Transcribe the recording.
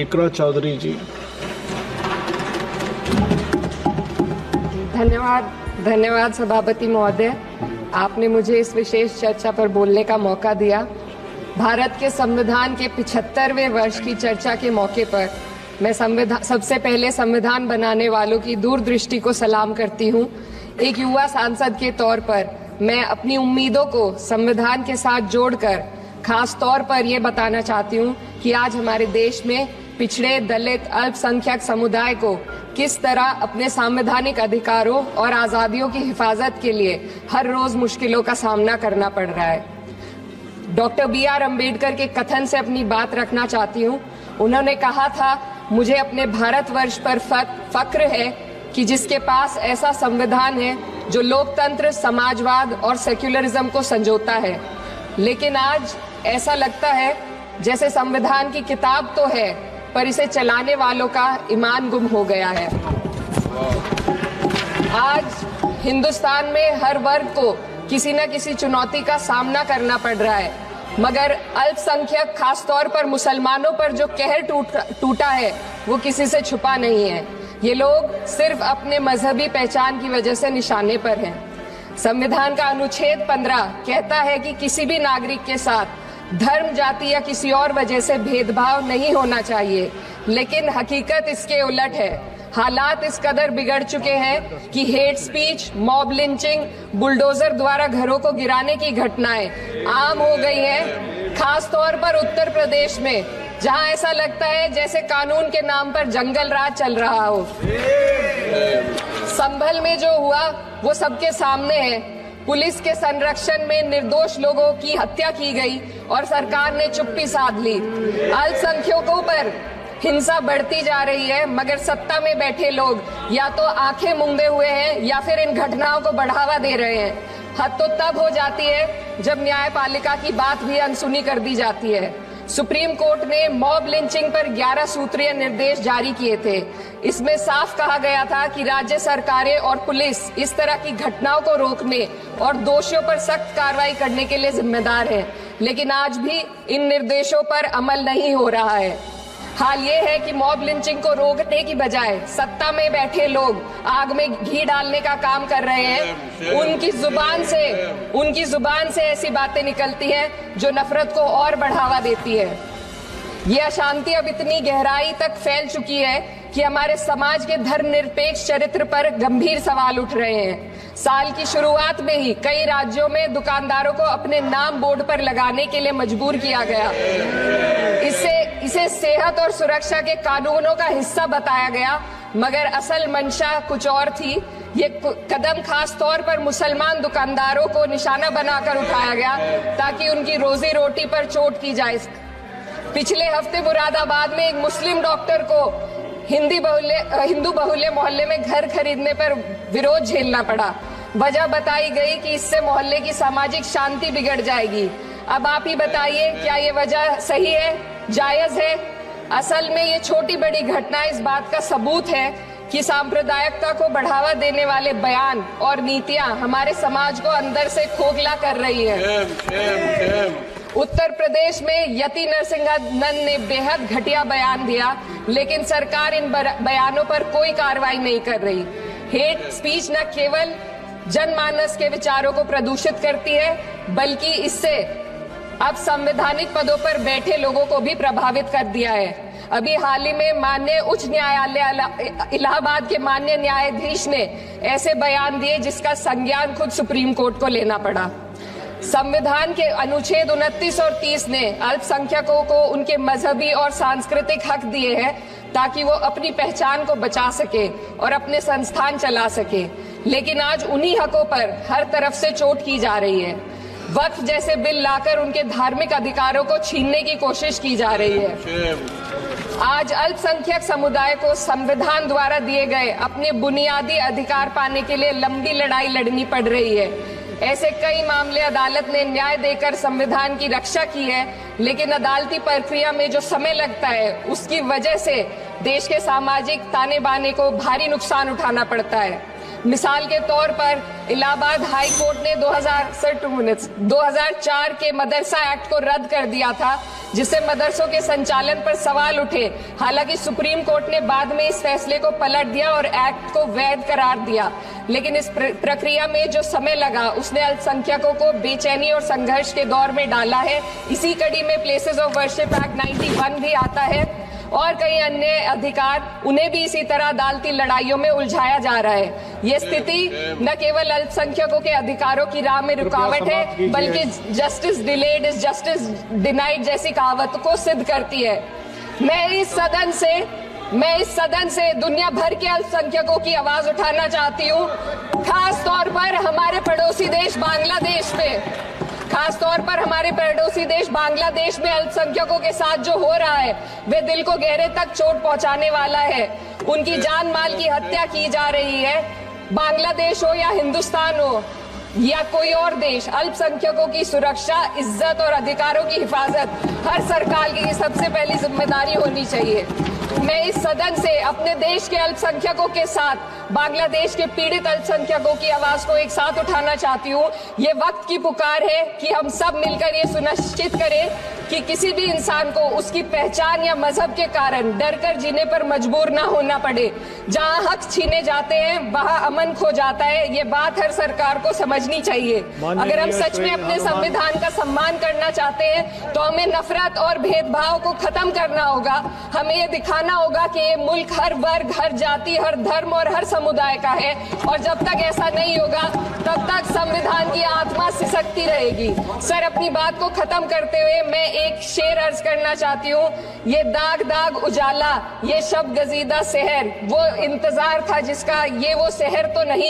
इकरा चौधरी जी। धन्यवाद सभापति महोदय, आपने मुझे इस विशेष चर्चा पर बोलने का मौका दिया। भारत के संविधान के 75वें वर्ष की चर्चा के मौके पर मैं सबसे पहले संविधान बनाने वालों की दूरदृष्टि को सलाम करती हूँ। एक युवा सांसद के तौर पर मैं अपनी उम्मीदों को संविधान के साथ जोड़कर खास तौर पर ये बताना चाहती हूँ कि आज हमारे देश में पिछड़े, दलित, अल्पसंख्यक समुदाय को किस तरह अपने संवैधानिक अधिकारों और आजादियों की हिफाजत के लिए हर रोज मुश्किलों का सामना करना पड़ रहा है। Doctor B.R. अम्बेडकर के कथन से अपनी बात रखना चाहती हूँ। उन्होंने कहा था, मुझे अपने भारतवर्ष पर फक्र है कि जिसके पास ऐसा संविधान है जो लोकतंत्र, समाजवाद और सेक्युलरिज्म को संजोता है। लेकिन आज ऐसा लगता है जैसे संविधान की किताब तो है पर इसे चलाने वालों का ईमान गुम हो गया है। आज हिंदुस्तान में हर वर्ग को किसी न किसी चुनौती का सामना करना पड़ रहा है, मगर अल्पसंख्यक, खास तौर पर मुसलमानों पर जो कहर टूटा है वो किसी से छुपा नहीं है। ये लोग सिर्फ अपने मजहबी पहचान की वजह से निशाने पर हैं। संविधान का अनुच्छेद 15 कहता है कि किसी भी नागरिक के साथ धर्म, जाति या किसी और वजह से भेदभाव नहीं होना चाहिए, लेकिन हकीकत इसके उलट है। हालात इस कदर बिगड़ चुके हैं कि hate speech, mob lynching, bulldozer द्वारा घरों को गिराने की घटनाएं आम हो गई हैं। खास तौर पर उत्तर प्रदेश में, जहां ऐसा लगता है जैसे कानून के नाम पर जंगल राज चल रहा हो। संभल में जो हुआ वो सबके सामने है। पुलिस के संरक्षण में निर्दोष लोगों की हत्या की गई और सरकार ने चुप्पी साध ली। अल्पसंख्यकों पर हिंसा बढ़ती जा रही है, मगर सत्ता में बैठे लोग या तो आंखें मूंदे हुए हैं या फिर इन घटनाओं को बढ़ावा दे रहे हैं। हद तो तब हो जाती है जब न्यायपालिका की बात भी अनसुनी कर दी जाती है। सुप्रीम कोर्ट ने मॉब लिंचिंग पर 11 सूत्रीय निर्देश जारी किए थे। इसमें साफ कहा गया था कि राज्य सरकारें और पुलिस इस तरह की घटनाओं को रोकने और दोषियों पर सख्त कार्रवाई करने के लिए जिम्मेदार है, लेकिन आज भी इन निर्देशों पर अमल नहीं हो रहा है। हाल ये है कि मॉब लिंचिंग को रोकने की बजाय सत्ता में बैठे लोग आग में घी डालने का काम कर रहे हैं। उनकी जुबान से ऐसी बातें निकलती हैं जो नफरत को और बढ़ावा देती है। ये अशांति अब इतनी गहराई तक फैल चुकी है कि हमारे समाज के धर्मनिरपेक्ष चरित्र पर गंभीर सवाल उठ रहे हैं। साल की शुरुआत में ही कई राज्यों में दुकानदारों को अपने नाम बोर्ड पर लगाने के लिए मजबूर किया गया। इसे सेहत और सुरक्षा के कानूनों का हिस्सा बताया गया, मगर असल मंशा कुछ और थी। ये कदम खास तौर पर मुसलमान दुकानदारों को निशाना बनाकर उठाया गया ताकि उनकी रोजी रोटी पर चोट की जाए। पिछले हफ्ते मुरादाबाद में एक मुस्लिम डॉक्टर को हिंदू बहुल्य मोहल्ले में घर खरीदने पर विरोध झेलना पड़ा। वजह बताई गई कि इससे मोहल्ले की सामाजिक शांति बिगड़ जाएगी। अब आप ही बताइए, क्या ये वजह सही है, जायज है? असल में ये छोटी बड़ी घटना इस बात का सबूत है कि सांप्रदायिकता को बढ़ावा देने वाले बयान और नीतियां हमारे समाज को अंदर से खोखला कर रही है। उत्तर प्रदेश में यति नरसिंहानंद ने बेहद घटिया बयान दिया, लेकिन सरकार इन बयानों पर कोई कार्रवाई नहीं कर रही। हेट स्पीच न केवल जनमानस के विचारों को प्रदूषित करती है, बल्कि इससे अब संवैधानिक पदों पर बैठे लोगों को भी प्रभावित कर दिया है। अभी हाल ही में माननीय उच्च न्यायालय इलाहाबाद के माननीय न्यायाधीश ने ऐसे बयान दिए जिसका संज्ञान खुद सुप्रीम कोर्ट को लेना पड़ा। संविधान के अनुच्छेद 29 और 30 ने अल्पसंख्यकों को उनके मजहबी और सांस्कृतिक हक दिए हैं ताकि वो अपनी पहचान को बचा सके और अपने संस्थान चला सके, लेकिन आज उन्हीं हकों पर हर तरफ से चोट की जा रही है। वक्फ जैसे बिल लाकर उनके धार्मिक अधिकारों को छीनने की कोशिश की जा रही है। आज अल्पसंख्यक समुदाय को संविधान द्वारा दिए गए अपने बुनियादी अधिकार पाने के लिए लंबी लड़ाई लड़नी पड़ रही है। ऐसे कई मामले अदालत ने न्याय देकर संविधान की रक्षा की है, लेकिन अदालती प्रक्रिया में जो समय लगता है उसकी वजह से देश के सामाजिक ताने बाने को भारी नुकसान उठाना पड़ता है। मिसाल के तौर पर इलाहाबाद हाई कोर्ट ने 2004 के मदरसा एक्ट को रद्द कर दिया था, जिससे मदरसों के संचालन पर सवाल उठे। हालांकि सुप्रीम कोर्ट ने बाद में इस फैसले को पलट दिया और एक्ट को वैध करार दिया, लेकिन इस प्रक्रिया में जो समय लगा उसने अल्पसंख्यकों को बेचैनी और संघर्ष के दौर में डाला है। इसी कड़ी में प्लेसेस ऑफ वर्शिप एक्ट 91 भी आता है और कई अन्य अधिकार, उन्हें भी इसी तरह अदालती लड़ाइयों में उलझाया जा रहा है। ये स्थिति न केवल अल्पसंख्यकों के अधिकारों की राह में रुकावट है, बल्कि justice delayed is justice denied जैसी कहावत को सिद्ध करती है। मैं इस सदन से दुनिया भर के अल्पसंख्यकों की आवाज उठाना चाहती हूँ, खास तौर पर हमारे पड़ोसी देश बांग्लादेश में अल्पसंख्यकों के साथ जो हो रहा है वे दिल को गहरे तक चोट पहुंचाने वाला है। उनकी जान माल की हत्या की जा रही है। बांग्लादेश हो या हिंदुस्तान हो या कोई और देश, अल्पसंख्यकों की सुरक्षा, इज्जत और अधिकारों की हिफाजत हर सरकार की सबसे पहली जिम्मेदारी होनी चाहिए। मैं इस सदन से अपने देश के अल्पसंख्यकों के साथ बांग्लादेश के पीड़ित अल्पसंख्यकों की आवाज को एक साथ उठाना चाहती हूँ। ये वक्त की पुकार है कि हम सब मिलकर ये सुनिश्चित करें कि किसी भी इंसान को उसकी पहचान या मजहब के कारण डरकर जीने पर मजबूर ना होना पड़े। जहाँ हक छीने जाते हैं वहाँ अमन खो जाता है। ये बात हर सरकार को समझनी चाहिए। अगर हम सच में अपने संविधान का सम्मान करना चाहते हैं तो हमें नफरत और भेदभाव को खत्म करना होगा। हमें ये दिखाना होगा कि ये मुल्क हर वर्ग, हर जाति, हर धर्म और हर समुदाय का है, और जब तक ऐसा नहीं होगा तब तक संविधान की आत्मा सिसकती रहेगी। सर, अपनी बात को खत्म करते हुए मैं एक शेर अर्ज करना चाहती हूँ। ये दाग दाग उजाला, ये शब गजीदा शहर, वो इंतजार था जिसका ये वो शहर तो नहीं।